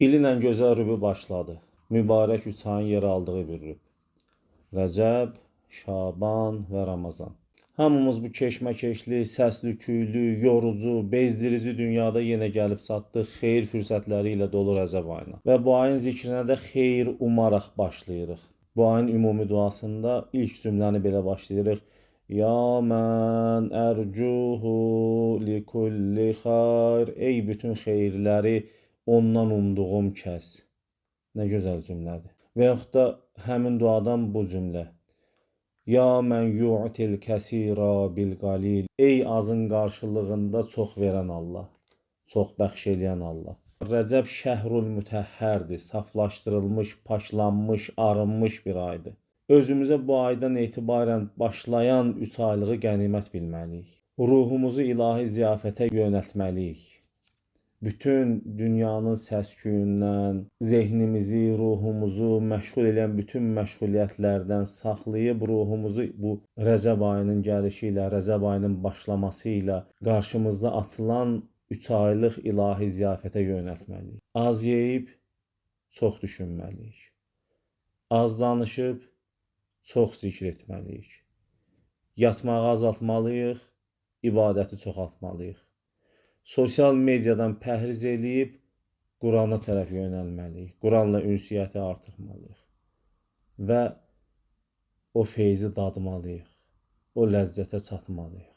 İlin ən gözəl rübü başladı. Mübarək 3 ayın yer aldığı bir rüb. Rəcəb, Şaban və Ramazan. Hamımız bu keşməkeşli, səsli, küylü, yorucu, bezdirici dünyada yenə gəlib çatdıq xeyir fürsətləri ilə dolu Rəcəb ayına. Və bu ayın zikrinə də xeyir umaraq başlayırıq. Bu ayın ümumi duasında ilk cümləni belə başlayırıq. Ya mən ərcuhu li kulli xayr. Ey bütün xeyirləri ondan umduğum kəs. Nə gözəl cümlədir. Və yaxud da həmin duadan bu cümlə. Ya mən yu'til kəsira bil qalil. Ey azın qarşılığında çox verən Allah. Çox bəxş eləyən Allah. Rəcəb şəhrul mütəhhərdir. Saflaşdırılmış, paşlanmış, arınmış bir aydır. Özümüzə bu aydan etibarən başlayan 3 aylığı qənimət bilməliyik. Ruhumuzu ilahi ziyafətə yönəltməliyik. Bütün dünyanın səs-küyündən, zehnimizi, ruhumuzu məşğul edən bütün məşğuliyyətlərdən saxlayıb ruhumuzu bu Rəcəb ayının gəlişi ilə, Rəcəb ayının başlaması ilə qarşımızda açılan 3 aylıq ilahi ziyafətə yönəltməliyik. Az yeyib, çox düşünməliyik. Az danışıb, çox zikr etməliyik. Yatmağı azaltmalıyıq, ibadəti çoxaltmalıyıq. Sosial mediadan pəhriz eləyib, Qurana tərəf yönəlməliyik. Quranla ünsiyyəti artırmalıyıq. Və o feyzi dadmalıyıq. O ləzzətə çatmalıyıq.